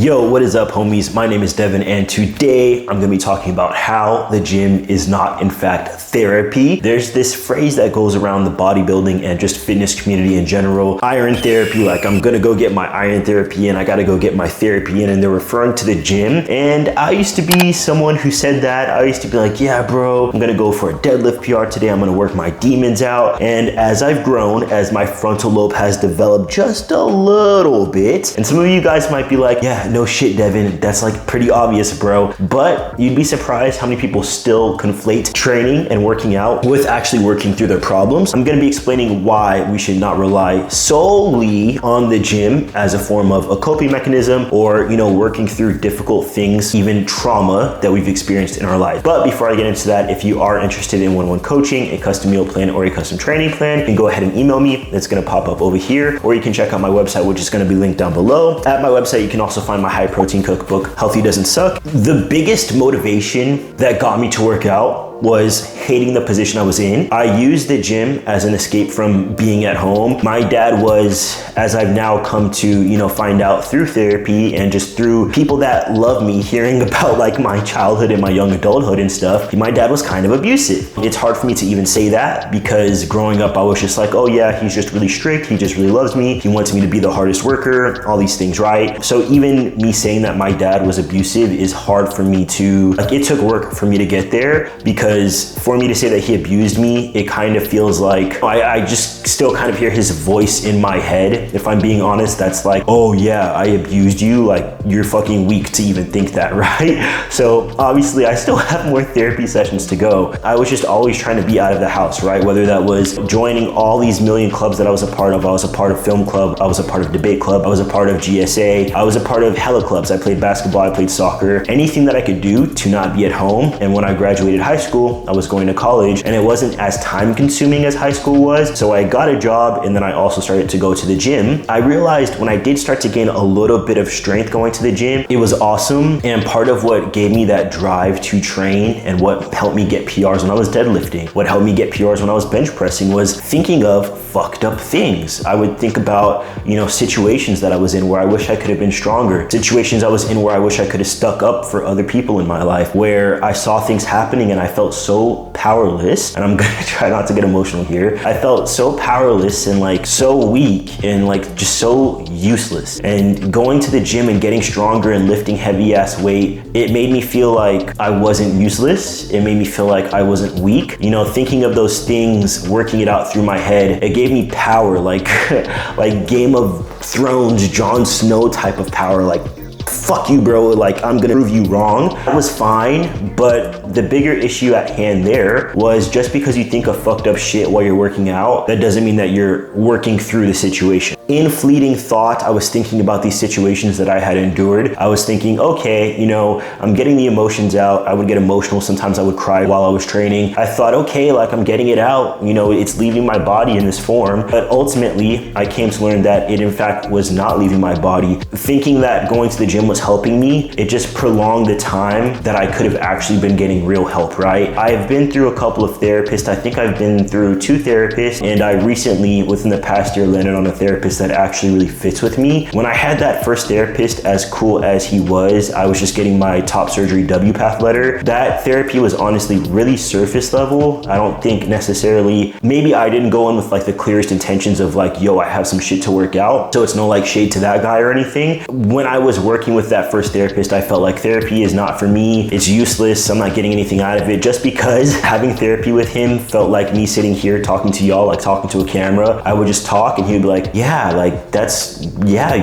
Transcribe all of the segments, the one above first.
Yo, what is up, homies? My name is Devin, and today I'm gonna be talking about how the gym is not, in fact, therapy. There's this phrase that goes around the bodybuilding and just fitness community in general, iron therapy, like I'm gonna go get my iron therapy and I gotta go get my therapy in, and they're referring to the gym. And I used to be someone who said that. I used to be like, yeah, bro, I'm gonna go for a deadlift PR today. I'm gonna work my demons out. And as I've grown, as my frontal lobe has developed just a little bit, and some of you guys might be like, yeah, no shit, Devin, that's like pretty obvious, bro. But you'd be surprised how many people still conflate training and working out with actually working through their problems. I'm gonna be explaining why we should not rely solely on the gym as a form of a coping mechanism or, working through difficult things, even trauma that we've experienced in our life. But before I get into that, if you are interested in one-on-one coaching, a custom meal plan, or a custom training plan, you can go ahead and email me. It's gonna pop up over here, or you can check out my website, which is gonna be linked down below. At my website, you can also find my high protein cookbook, Healthy Doesn't Suck. The biggest motivation that got me to work out was hating the position I was in. I used the gym as an escape from being at home. My dad was, as I've now come to, find out through therapy and just through people that love me, hearing about like my childhood and my young adulthood and stuff, my dad was kind of abusive. It's hard for me to even say that because growing up, I was just like, oh yeah, he's just really strict. He just really loves me. He wants me to be the hardest worker, all these things, right? So even me saying that my dad was abusive is hard for me to, it took work for me to get there, because for me to say that he abused me, it kind of feels like I just still kind of hear his voice in my head. If I'm being honest, that's like, oh yeah, I abused you. Like, you're fucking weak to even think that, right? So obviously I still have more therapy sessions to go. I was just always trying to be out of the house, right? Whether that was joining all these million clubs that I was a part of. I was a part of film club. I was a part of debate club. I was a part of GSA. I was a part of hella clubs. I played basketball. I played soccer. Anything that I could do to not be at home. And when I graduated high school, I was going to college, and it wasn't as time consuming as high school was. So I got a job, and then I also started to go to the gym. I realized when I did start to gain a little bit of strength going to the gym, it was awesome. And part of what gave me that drive to train and what helped me get PRs when I was deadlifting, what helped me get PRs when I was bench pressing, was thinking of fucked up things. I would think about, situations that I was in where I wish I could have been stronger, situations I was in where I wish I could have stuck up for other people in my life, where I saw things happening and I felt so powerless. And I'm gonna try not to get emotional here. I felt so powerless and like so weak and like just so useless. And going to the gym and getting stronger and lifting heavy ass weight, it made me feel like I wasn't useless. It made me feel like I wasn't weak. Thinking of those things, working it out through my head, it gave me power, like like Game of Thrones, Jon Snow type of power, like fuck you, bro, like I'm gonna prove you wrong. That was fine, but the bigger issue at hand there was just because you think of fucked up shit while you're working out, that doesn't mean that you're working through the situation. In fleeting thought, I was thinking about these situations that I had endured. I was thinking, okay, I'm getting the emotions out. I would get emotional. Sometimes I would cry while I was training. I thought, okay, like I'm getting it out. It's leaving my body in this form. But ultimately, I came to learn that it in fact was not leaving my body. Thinking that going to the gym was helping me, it just prolonged the time that I could have actually been getting real help, right? I've been through a couple of therapists. I think I've been through 2 therapists, and I recently, within the past year, landed on a therapist that actually really fits with me. When I had that first therapist, as cool as he was, I was just getting my top surgery WPATH letter. That therapy was honestly really surface level. I don't think necessarily, maybe I didn't go in with like the clearest intentions of like, yo, I have some shit to work out. So it's no like shade to that guy or anything. When I was working with that first therapist, I felt like therapy is not for me. It's useless. I'm not getting anything out of it, just because having therapy with him felt like me sitting here talking to y'all, like talking to a camera. I would just talk and he'd be like, yeah, like that's, yeah,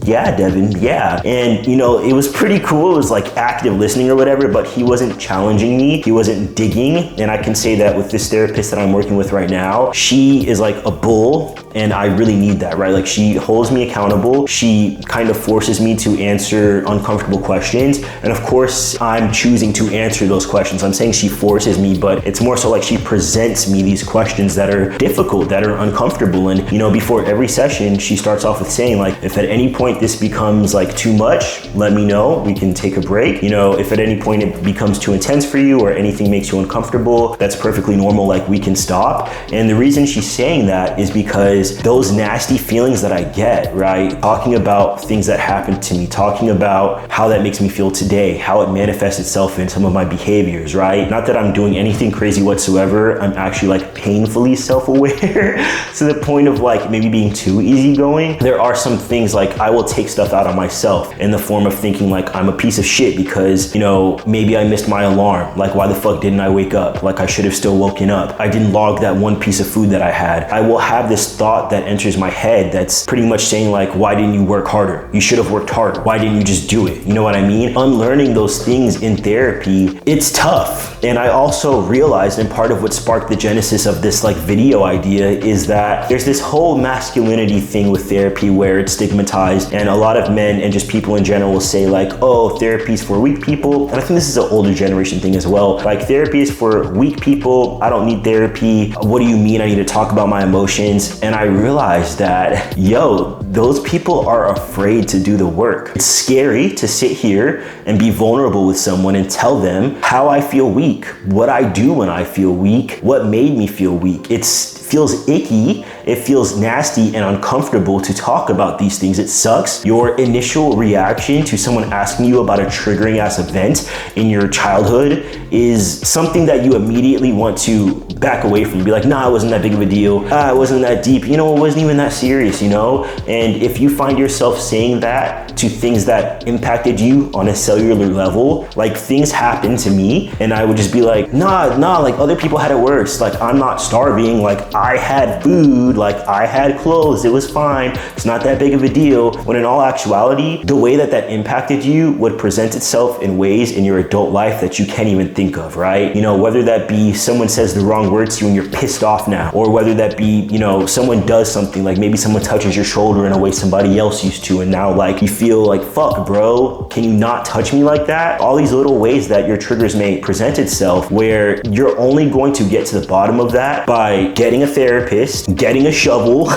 yeah, Devin, yeah. And it was pretty cool. It was like active listening or whatever, but he wasn't challenging me. He wasn't digging. And I can say that with this therapist that I'm working with right now, she is like a bull, and I really need that, right? Like, she holds me accountable. She kind of forces me to answer uncomfortable questions. And of course, I'm choosing to answer those questions. I'm saying she forces me, but it's more so like she presents me these questions that are difficult, that are uncomfortable. And before every session, she starts off with saying like, if at any point this becomes like too much, let me know. We can take a break. If at any point it becomes too intense for you or anything makes you uncomfortable, that's perfectly normal. Like, we can stop. And the reason she's saying that is because because those nasty feelings that I get, right? Talking about things that happened to me, talking about how that makes me feel today, how it manifests itself in some of my behaviors, right? Not that I'm doing anything crazy whatsoever. I'm actually like painfully self-aware to the point of like maybe being too easygoing. There are some things like I will take stuff out on myself in the form of thinking like I'm a piece of shit because, you know, maybe I missed my alarm. Like, why the fuck didn't I wake up? Like, I should have still woken up. I didn't log that one piece of food that I had. I will have this thought that enters my head that's pretty much saying like, why didn't you work harder? You should have worked harder. Why didn't you just do it? You know what I mean? Unlearning those things in therapy, it's tough. And I also realized, and part of what sparked the genesis of this like video idea is that there's this whole masculinity thing with therapy where it's stigmatized, and a lot of men and just people in general will say like, oh, therapy's for weak people. And I think this is an older generation thing as well. Like, therapy is for weak people. I don't need therapy. What do you mean I need to talk about my emotions? And I realized that, yo, those people are afraid to do the work. It's scary to sit here and be vulnerable with someone and tell them how I feel weak, what I do when I feel weak, what made me feel weak. It feels icky. It feels nasty and uncomfortable to talk about these things. It sucks. Your initial reaction to someone asking you about a triggering ass event in your childhood is something that you immediately want to back away from. Be like, nah, it wasn't that big of a deal. It wasn't that deep. You know, it wasn't even that serious, you know? And if you find yourself saying that to things that impacted you on a cellular level, like things happened to me and I would just be like, nah, like other people had it worse. Like, I'm not starving. Like, I had food, like I had clothes, it was fine. It's not that big of a deal. When in all actuality, the way that that impacted you would present itself in ways in your adult life that you can't even think of, right? You know, whether that be someone says the wrong words to you and you're pissed off now, or whether that be, you know, someone does something, like maybe someone touches your shoulder in a way somebody else used to, and now like you feel like, fuck bro, can you not touch me like that? All these little ways that your triggers may present itself, where you're only going to get to the bottom of that by getting a therapist, getting a shovel,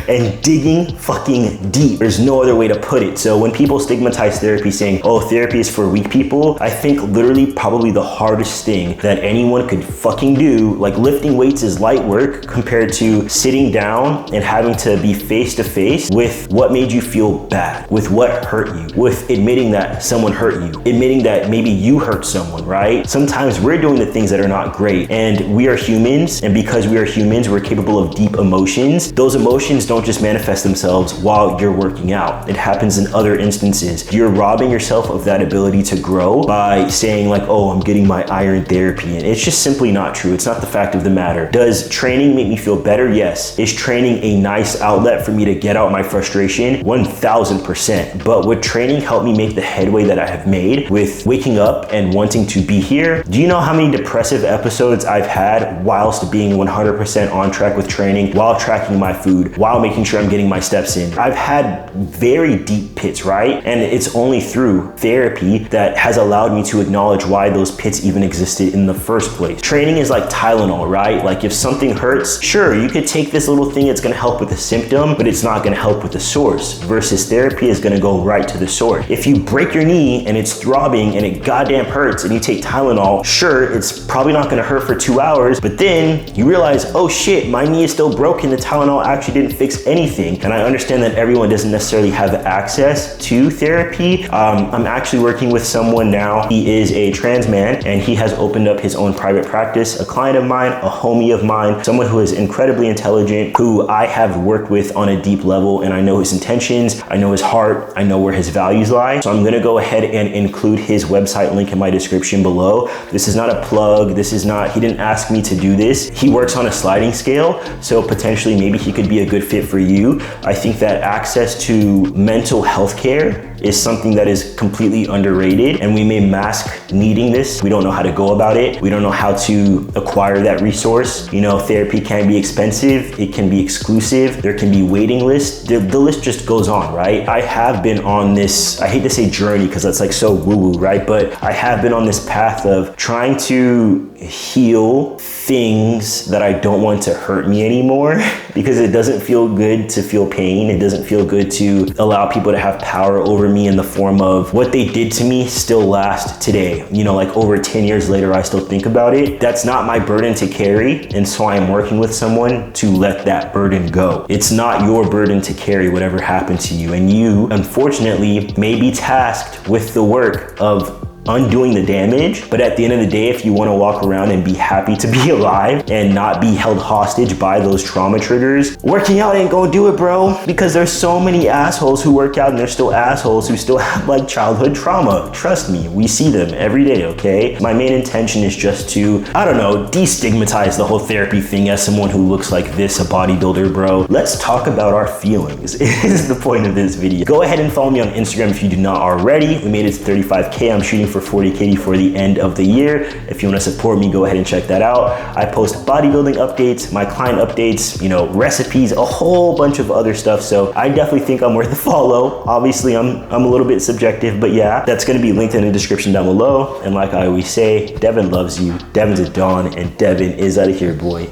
and digging fucking deep. There's no other way to put it. So when people stigmatize therapy saying, oh, therapy is for weak people, I think literally probably the hardest thing that anyone could fucking do, like lifting weights is light work compared to sitting down and having to be face to face with what made you feel bad, with what hurt you, with admitting that someone hurt you, admitting that maybe you hurt someone, right? Sometimes we're doing the things that are not great, and we are humans, and because we are humans, we're capable of deep emotions. Those emotions don't just manifest themselves while you're working out. It happens in other instances. You're robbing yourself of that ability to grow by saying like, oh, I'm getting my iron therapy. And it's just simply not true. It's not the fact of the matter. Does training make me feel better? Yes. Is training a nice outlet for me to get out my frustration? 1000%. But would training help me make the headway that I have made with waking up and wanting to be here? Do you know how many depressive episodes I've had whilst being 100% on track with training, while tracking my food, while making sure I'm getting my steps in? I've had very deep pits, right? And it's only through therapy that has allowed me to acknowledge why those pits even existed in the first place. Training is like Tylenol, right? Like if something hurts, sure, you could take this little thing, it's gonna help with the symptom, but it's not gonna help with the source, versus therapy is gonna go right to the source. If you break your knee and it's throbbing and it goddamn hurts and you take Tylenol, sure, it's probably not gonna hurt for 2 hours, but then you realize, oh shit, my knee is still broken. The Tylenol actually didn't fix anything. And I understand that everyone doesn't necessarily have access to therapy. I'm actually working with someone now. He is a trans man and he has opened up his own private practice. A client of mine, a homie of mine, someone who is incredibly intelligent, who I have worked with on a deep level, and I know his intentions, I know his heart, I know where his values lie. So I'm gonna go ahead and include his website link in my description below. This is not a plug. This is not, he didn't ask me to do this. He works on a sliding scale, so potentially maybe he could be a good fit for you. I think that access to mental health care is something that is completely underrated, and we may mask needing this. We don't know how to go about it. We don't know how to acquire that resource. You know, therapy can be expensive. It can be exclusive. There can be waiting lists. The list just goes on, right? I have been on this, I hate to say journey because that's like so woo-woo, right? But I have been on this path of trying to heal things that I don't want to hurt me anymore. because it doesn't feel good to feel pain. It doesn't feel good to allow people to have power over me in the form of what they did to me still lasts today. You know, like over 10 years later, I still think about it. That's not my burden to carry. And so I am working with someone to let that burden go. It's not your burden to carry whatever happened to you. And you, unfortunately, may be tasked with the work of undoing the damage. But at the end of the day, if you want to walk around and be happy to be alive and not be held hostage by those trauma triggers, working out ain't gonna do it, bro. Because there's so many assholes who work out and there's still assholes who still have like childhood trauma. Trust me, we see them every day, okay? My main intention is just to, I don't know, destigmatize the whole therapy thing as someone who looks like this, a bodybuilder, bro. Let's talk about our feelings is the point of this video. Go ahead and follow me on Instagram if you do not already. We made it to 35K. I'm shooting for 40K for the end of the year. If you want to support me, go ahead and check that out. I post bodybuilding updates, my client updates, you know, recipes, a whole bunch of other stuff. So I definitely think I'm worth a follow. Obviously, I'm a little bit subjective, but yeah, that's going to be linked in the description down below. And like I always say, Devin loves you, Devin's a Don, and Devin is out of here, boy.